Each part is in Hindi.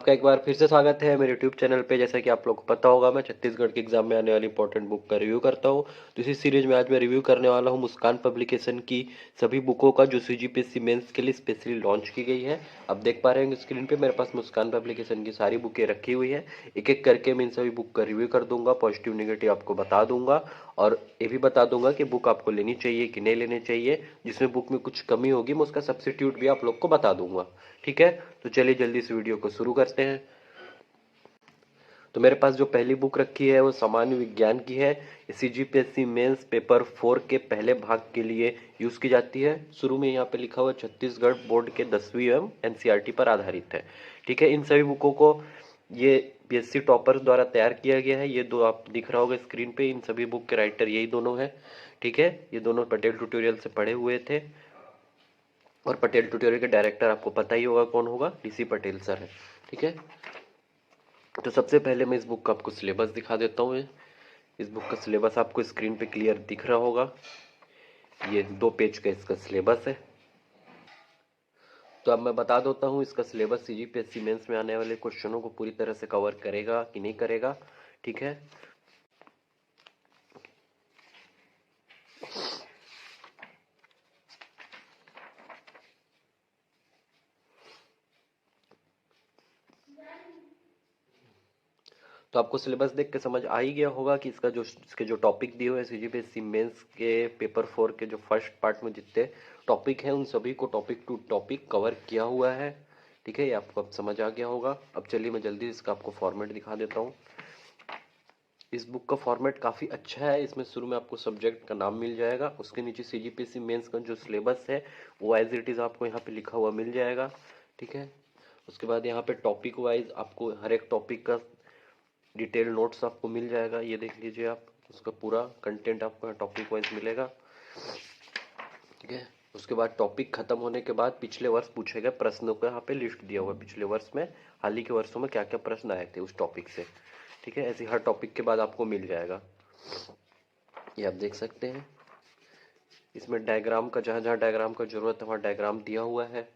आपका एक बार फिर से स्वागत है मेरे यूट्यूब चैनल पे। जैसा कि आप लोग को पता होगा, मैं छत्तीसगढ़ के एग्जाम में आने वाली इंपॉर्टेंट बुक का रिव्यू करता हूँ। तो इसी सीरीज में आज मैं रिव्यू करने वाला हूँ मुस्कान पब्लिकेशन की सभी बुकों का, जो सीजीपीएससी मेंस के लिए स्पेशली लॉन्च की गई है। आप देख पा रहे हैं स्क्रीन पे मेरे पास मुस्कान पब्लिकेशन की सारी बुकें रखी हुई है। एक एक करके मैं इन सभी बुक का रिव्यू कर दूंगा, पॉजिटिव नेगेटिव आपको बता दूंगा, और ये भी बता दूंगा कि बुक आपको लेनी चाहिए कि नहीं लेनी चाहिए। जिसमें बुक में कुछ कमी होगी मैं उसका सब्स्टिट्यूट भी आप लोग को बता दूंगा। ठीक है, तो चलिए जल्दी इस वीडियो को शुरू करते हैं। तो मेरे पास जो पहली बुक रखी है वो सामान्य विज्ञान की है। सीजीपीएससी मेंस पेपर 4 के पहले भाग के लिए यूज की जाती है। शुरू में यहाँ पे लिखा हुआ छत्तीसगढ़ बोर्ड के 10वीं एवं एनसीईआरटी पर आधारित है। ठीक है, इन सभी बुकों को ये पीएससी टॉपर्स द्वारा तैयार किया गया है। ये दो आप दिख रहा होगा स्क्रीन पे, इन सभी बुक के राइटर यही दोनों हैं। ठीक है, ये दोनों पटेल ट्यूटोरियल से पढ़े हुए थे, और पटेल ट्यूटोरियल के डायरेक्टर आपको पता ही होगा कौन होगा, डीसी पटेल सर है। ठीक है, तो सबसे पहले मैं इस बुक का आपको सिलेबस दिखा देता हूँ। इस बुक का सिलेबस आपको स्क्रीन पे क्लियर दिख रहा होगा। ये 2 पेज का इसका सिलेबस है। तो अब मैं बता देता हूँ इसका सिलेबस सीजीपीएससी मेंस में आने वाले क्वेश्चनों को पूरी तरह से कवर करेगा कि नहीं करेगा। ठीक है, तो आपको सिलेबस देख के समझ आ ही गया होगा कि इसके जो टॉपिक दिए हुए हैं सीजीपीएससी मेंस के पेपर 4 के जो फर्स्ट पार्ट में जितने टॉपिक हैं उन सभी को टॉपिक टू टॉपिक कवर किया हुआ है। ठीक है, ये आपको अब समझ आ गया होगा। अब चलिए मैं जल्दी इसका आपको फॉर्मेट दिखा देता हूँ। इस बुक का फॉर्मेट काफ़ी अच्छा है। इसमें शुरू में आपको सब्जेक्ट का नाम मिल जाएगा, उसके नीचे सीजीपीएससी मेंस का जो सिलेबस है वो एज इट इज़ आपको यहाँ पे लिखा हुआ मिल जाएगा। ठीक है, उसके बाद यहाँ पे टॉपिक वाइज आपको हर एक टॉपिक का डिटेल नोट्स आपको मिल जाएगा। ये देख लीजिए आप, उसका पूरा कंटेंट आपको टॉपिक वाइज मिलेगा। ठीक है, उसके बाद टॉपिक खत्म होने के बाद पिछले वर्ष पूछे गए प्रश्नों का यहाँ पे लिस्ट दिया हुआ है। पिछले वर्ष में, हाल ही के वर्षों में क्या क्या प्रश्न आए थे उस टॉपिक से। ठीक है, ऐसे हर टॉपिक के बाद आपको मिल जाएगा। ये आप देख सकते हैं। इसमें डायग्राम का, जहाँ जहाँ डायग्राम का जरूरत है वहाँ डायग्राम दिया हुआ है।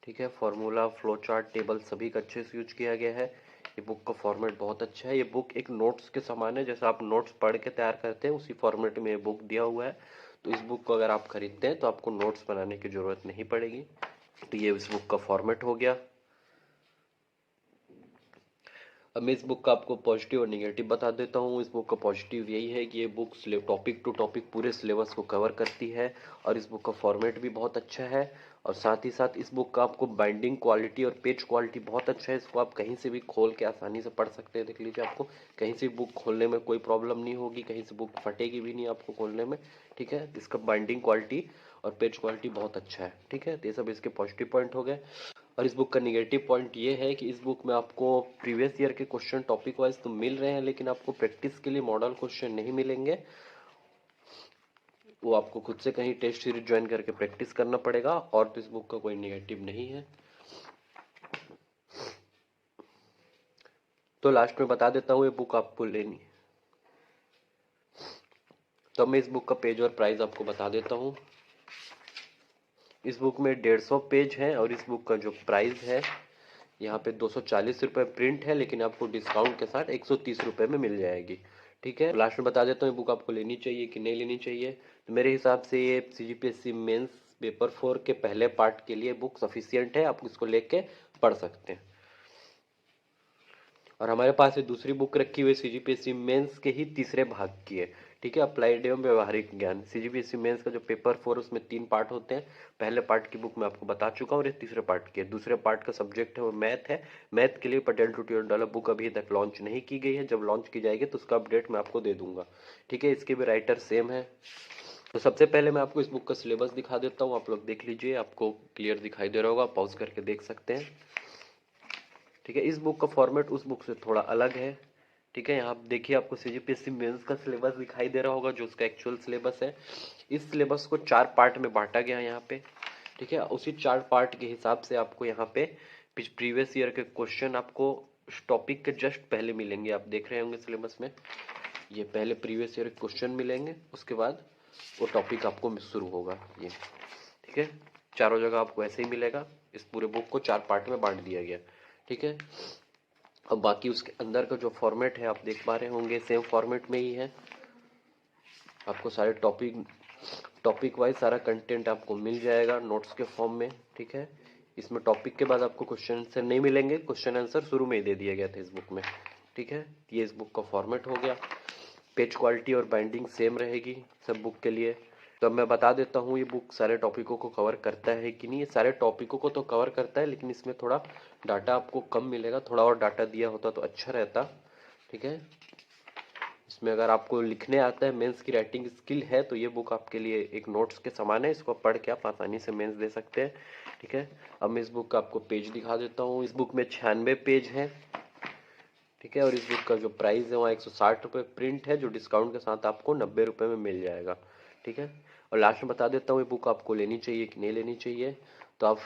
ठीक है, फॉर्मूला, फ्लो चार्ट, टेबल सभी का अच्छे से यूज किया गया है। ये बुक का फॉर्मेट बहुत अच्छा है। ये बुक एक नोट्स के समान है, जैसे आप नोट्स पढ़ के तैयार करते हैं उसी फॉर्मेट में ये बुक दिया हुआ है। तो इस बुक को अगर आप खरीदते हैं तो आपको नोट्स बनाने की जरूरत नहीं पड़ेगी। तो ये इस बुक का फॉर्मेट हो गया। अब मैं इस बुक का आपको पॉजिटिव और निगेटिव बता देता हूँ। इस बुक का पॉजिटिव यही है कि ये बुक टॉपिक टू टॉपिक पूरे सिलेबस को कवर करती है, और इस बुक का फॉर्मेट भी बहुत अच्छा है। और साथ ही साथ इस बुक का आपको बाइंडिंग क्वालिटी और पेज क्वालिटी बहुत अच्छा है। इसको आप कहीं से भी खोल के आसानी से पढ़ सकते हैं। देख लीजिए, आपको कहीं से बुक खोलने में कोई प्रॉब्लम नहीं होगी, कहीं से बुक फटेगी भी नहीं आपको खोलने में। ठीक है, इसका बाइंडिंग क्वालिटी और पेज क्वालिटी बहुत अच्छा है। ठीक है, तो ये सब इसके पॉजिटिव पॉइंट हो गए। और इस बुक का निगेटिव पॉइंट ये है कि इस बुक में आपको प्रीवियस ईयर के क्वेश्चन टॉपिक वाइज तो मिल रहे हैं, लेकिन आपको प्रैक्टिस के लिए मॉडल क्वेश्चन नहीं मिलेंगे। वो आपको खुद से कहीं टेस्ट सीरीज ज्वाइन करके प्रैक्टिस करना पड़ेगा। और तो इस बुक का कोई निगेटिव नहीं है। तो लास्ट में बता देता हूँ ये बुक आपको लेनी। तो मैं इस बुक का पेज और प्राइस आपको बता देता हूँ। इस बुक में 150 पेज है, और इस बुक का जो प्राइस है यहाँ पे 240 रुपये प्रिंट है, लेकिन आपको डिस्काउंट के साथ 130 रुपये में मिल जाएगी। ठीक है, लास्ट में बता देता हूँ ये बुक आपको लेनी चाहिए कि नहीं लेनी चाहिए। तो मेरे हिसाब से ये सीजीपीएससी मेंस पेपर 4 के पहले पार्ट के लिए बुक सफिशियंट है, आप इसको लेके पढ़ सकते हैं। और हमारे पास ये दूसरी बुक रखी हुई सीजीपीएससी मेंस के ही तीसरे भाग की है। ठीक है, अप्लाइड एवं व्यवहारिक ज्ञान। सीजीपीएससी मेंस का जो पेपर 4 उसमें 3 पार्ट होते हैं। पहले पार्ट की बुक मैं आपको बता चुका हूँ, और ये तीसरे पार्ट की है। दूसरे पार्ट का सब्जेक्ट है वो मैथ है। मैथ के लिए पटेल ट्यूटोरियल वाला बुक अभी तक लॉन्च नहीं की गई है। जब लॉन्च की जाएगी तो उसका अपडेट मैं आपको दे दूंगा। ठीक है, इसके भी राइटर सेम है। तो सबसे पहले मैं आपको इस बुक का सिलेबस दिखा देता हूँ, आप लोग देख लीजिए, आपको क्लियर दिखाई दे रहा होगा, पॉज करके देख सकते हैं। ठीक है, इस बुक का फॉर्मेट उस बुक से थोड़ा अलग है। ठीक है, यहाँ आप देखिए, आपको सीजीपीएससी मेंस का सिलेबस दिखाई दे रहा होगा जो उसका एक्चुअल सिलेबस है। इस सिलेबस को 4 पार्ट में बांटा गया है यहाँ पे। ठीक है, उसी 4 पार्ट के हिसाब से आपको यहाँ पे प्रीवियस ईयर के क्वेश्चन आपको टॉपिक के जस्ट पहले मिलेंगे। आप देख रहे होंगे सिलेबस में, ये पहले प्रीवियस ईयर के क्वेश्चन मिलेंगे, उसके बाद वो टॉपिक आपको शुरू होगा ये। ठीक है, चारों जगह आपको ऐसे ही मिलेगा। इस पूरे बुक को 4 पार्ट में बांट दिया गया। ठीक है, अब बाकी उसके अंदर का जो फॉर्मेट है आप देख पा रहे होंगे, सेम फॉर्मेट में ही है। आपको सारे टॉपिक वाइज सारा कंटेंट आपको मिल जाएगा नोट्स के फॉर्म में, ठीक है। इसमें टॉपिक के बाद आपको क्वेश्चन आंसर नहीं मिलेंगे, क्वेश्चन आंसर शुरू में ही दे दिया गया था इस बुक में, ठीक है। ये इस बुक का फॉर्मेट हो गया। पेज क्वालिटी और बाइंडिंग सेम रहेगी सब बुक के लिए। तो अब मैं बता देता हूँ ये बुक सारे टॉपिकों को कवर करता है कि नहीं। ये सारे टॉपिकों को तो कवर करता है, लेकिन इसमें थोड़ा डाटा आपको कम मिलेगा, थोड़ा और डाटा दिया होता तो अच्छा रहता, ठीक है। इसमें अगर आपको लिखने आता है, मेंस की राइटिंग स्किल है, तो ये बुक आपके लिए एक नोट्स के समान है। इसको पढ़ के आप आसानी से मेंस दे सकते हैं, ठीक है। अब मैं इस बुक का आपको पेज दिखा देता हूँ। इस बुक में 96 पेज हैं, ठीक है। और इस बुक का जो प्राइस है वहाँ 160 रुपये प्रिंट है, जो डिस्काउंट के साथ आपको 90 रुपये में मिल जाएगा, ठीक है। और लास्ट में बता देता हूँ ये बुक आपको लेनी चाहिए कि नहीं लेनी चाहिए। तो आप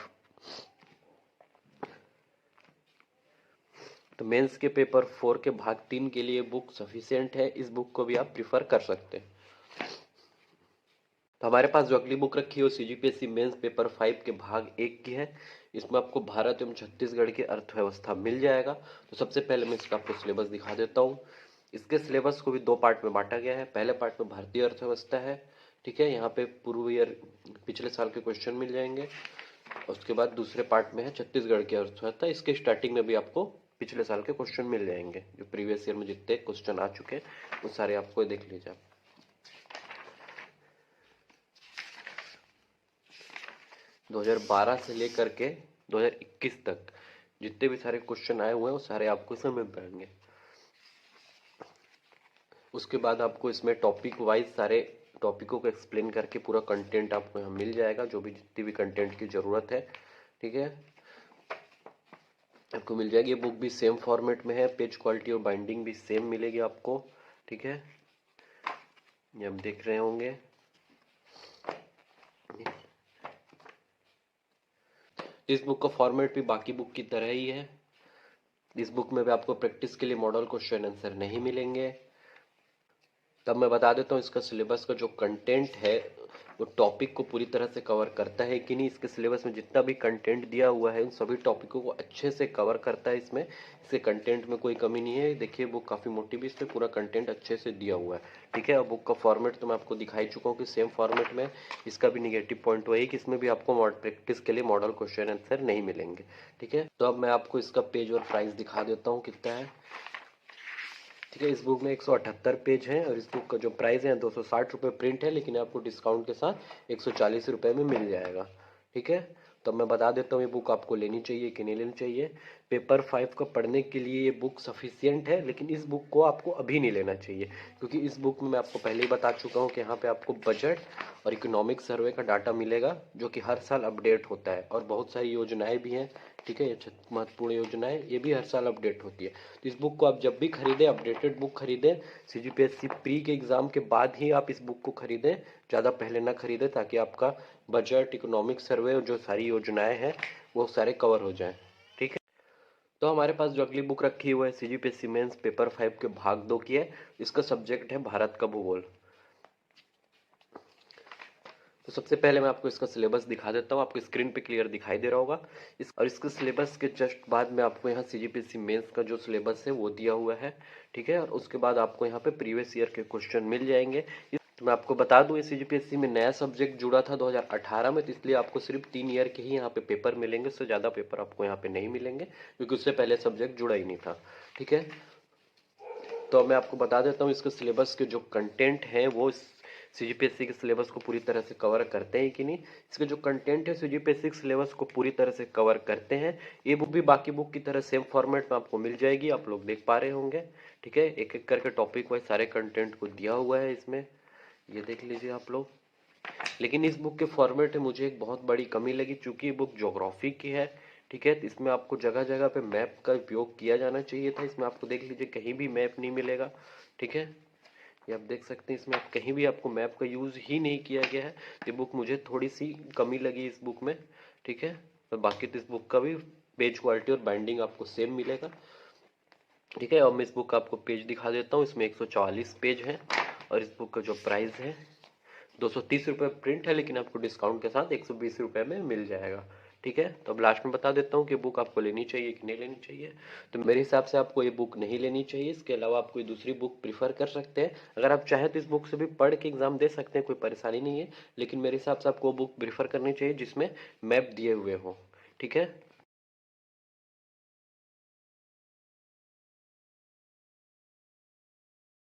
तो मेंस के पेपर 4 के भाग 3 के लिए बुक सफिशिएंट है। इस बुक को भी आप प्रिफर कर सकते हैं। तो हमारे पास जो अगली बुक रखी है वो सीजीपीएससी मेंस पेपर 5 के भाग 1 की है। इसमें आपको भारत एवं छत्तीसगढ़ की अर्थव्यवस्था मिल जाएगा। तो सबसे पहले मैं इसका आपको सिलेबस दिखा देता हूँ। इसके सिलेबस को भी 2 पार्ट में बांटा गया है। पहले पार्ट में भारतीय अर्थव्यवस्था है, ठीक है। यहाँ पे पूर्व ईयर पिछले साल के क्वेश्चन मिल जाएंगे। उसके बाद दूसरे पार्ट में है छत्तीसगढ़ की अर्थव्यवस्था। इसके स्टार्टिंग में भी आपको पिछले साल के क्वेश्चन मिल जाएंगे, जो प्रीवियस ईयर में जितने क्वेश्चन आ चुके हैं वो सारे आपको देख लीजिए। 2012 से लेकर के 2021 तक जितने भी सारे क्वेश्चन आए हुए हैं वो सारे आपको इसमें मिल पाएंगे। उसके बाद आपको इसमें टॉपिक वाइज सारे टॉपिकों को एक्सप्लेन करके पूरा कंटेंट आपको यहाँ मिल जाएगा, जो भी जितनी भी कंटेंट की ज़रूरत है, ठीक है, आपको मिल जाएगी। ये बुक भी सेम फॉर्मेट में है, पेज क्वालिटी और बाइंडिंग भी सेम मिलेगी आपको, ठीक है। ये आप देख रहे होंगे। इस बुक का फॉर्मेट भी बाकी बुक की तरह ही है। इस बुक में भी आपको प्रैक्टिस के लिए मॉडल क्वेश्चन आंसर नहीं मिलेंगे। तब मैं बता देता हूँ इसका सिलेबस का जो कंटेंट है वो टॉपिक को पूरी तरह से कवर करता है कि नहीं। इसके सिलेबस में जितना भी कंटेंट दिया हुआ है उन सभी टॉपिकों को अच्छे से कवर करता है। इसमें इसके कंटेंट में कोई कमी नहीं है। देखिए बुक काफ़ी मोटी भी, इसमें पूरा कंटेंट अच्छे से दिया हुआ है, ठीक है। और बुक का फॉर्मेट तो मैं आपको दिखा ही चुका हूँ कि सेम फॉर्मेट में। इसका भी निगेटिव पॉइंट वही कि इसमें भी आपको प्रैक्टिस के लिए मॉडल क्वेश्चन आंसर नहीं मिलेंगे, ठीक है। तो अब मैं आपको इसका पेज और प्राइस दिखा देता हूँ कितना है, ठीक है। इस बुक में 178 पेज हैं और इस बुक का जो प्राइस है 260 रुपये प्रिंट है, लेकिन आपको डिस्काउंट के साथ 140 रुपये में मिल जाएगा, ठीक है। तो मैं बता देता हूँ ये बुक आपको लेनी चाहिए कि नहीं लेनी चाहिए। पेपर 5 का पढ़ने के लिए ये बुक सफिशियंट है, लेकिन इस बुक को आपको अभी नहीं लेना चाहिए, क्योंकि इस बुक में मैं आपको पहले ही बता चुका हूँ कि यहाँ पे आपको बजट और इकोनॉमिक सर्वे का डाटा मिलेगा, जो कि हर साल अपडेट होता है। और बहुत सारी योजनाएं भी हैं, ठीक है। ये महत्वपूर्ण योजनाएं ये भी हर साल अपडेट होती है। तो इस बुक को आप जब भी खरीदें, अपडेटेड बुक खरीदें। सीजीपीएससी प्री के एग्ज़ाम के बाद ही आप इस बुक को खरीदें, ज़्यादा पहले ना खरीदें, ताकि आपका बजट, इकोनॉमिक सर्वे और जो सारी योजनाएं हैं वो सारे कवर हो जाएं, ठीक है। तो हमारे पास जो अगली बुक रखी हुई है सीजीपीएससी मेंस पेपर 5 के भाग 2 की है। इसका सब्जेक्ट है भारत का भूगोल। तो सबसे पहले मैं आपको इसका सिलेबस दिखा देता हूँ। आपको स्क्रीन पे क्लियर दिखाई दे रहा होगा। इसके सिलेबस के जस्ट बाद में आपको यहाँ सीजीपीएससी मेंस का जो सिलेबस है वो दिया हुआ है, ठीक है। और उसके बाद आपको यहाँ पे प्रीवियस ईयर के क्वेश्चन मिल जाएंगे। तो मैं आपको बता दूं, सीजीपीएससी में नया सब्जेक्ट जुड़ा था 2018 में, तो इसलिए आपको सिर्फ 3 ईयर के ही यहाँ पे पेपर मिलेंगे, उससे ज़्यादा पेपर आपको यहाँ पे नहीं मिलेंगे, क्योंकि उससे पहले सब्जेक्ट जुड़ा ही नहीं था, ठीक है। तो मैं आपको बता देता हूँ इसके सिलेबस के जो कंटेंट हैं वो सीजीपीएससी के सिलेबस को पूरी तरह से कवर करते हैं कि नहीं। इसके जो कंटेंट है सीजीपीएससी के सिलेबस को पूरी तरह से कवर करते हैं। ये बुक भी बाकी बुक की तरह सेम फॉर्मेट में आपको मिल जाएगी, आप लोग देख पा रहे होंगे, ठीक है। एक एक करके टॉपिक वाइज सारे कंटेंट को दिया हुआ है इसमें, ये देख लीजिए आप लोग। लेकिन इस बुक के फॉर्मेट में मुझे एक बहुत बड़ी कमी लगी, चूंकि ये बुक ज्योग्राफी की है, ठीक है। तो इसमें आपको जगह जगह पे मैप का उपयोग किया जाना चाहिए था। इसमें आपको देख लीजिए कहीं भी मैप नहीं मिलेगा, ठीक है। ये आप देख सकते हैं इसमें आप कहीं भी आपको मैप का यूज़ ही नहीं किया गया है। ये बुक मुझे थोड़ी सी कमी लगी इस बुक में, ठीक है। तो बाकी तो इस बुक का भी पेज क्वालिटी और बाइंडिंग आपको सेम मिलेगा, ठीक है। और मैं इस बुक का आपको पेज दिखा देता हूँ। इसमें 144 पेज हैं और इस बुक का जो प्राइस है 230 रुपये प्रिंट है, लेकिन आपको डिस्काउंट के साथ 120 रुपये में मिल जाएगा, ठीक है। तो अब लास्ट में बता देता हूँ कि बुक आपको लेनी चाहिए कि नहीं लेनी चाहिए। तो मेरे हिसाब से आपको ये बुक नहीं लेनी चाहिए, इसके अलावा आप कोई दूसरी बुक प्रीफर कर सकते हैं। अगर आप चाहें तो इस बुक से भी पढ़ के एग्जाम दे सकते हैं, कोई परेशानी नहीं है, लेकिन मेरे हिसाब से आपको वो बुक प्रीफर करनी चाहिए जिसमें मैप दिए हुए हों। ठीक है।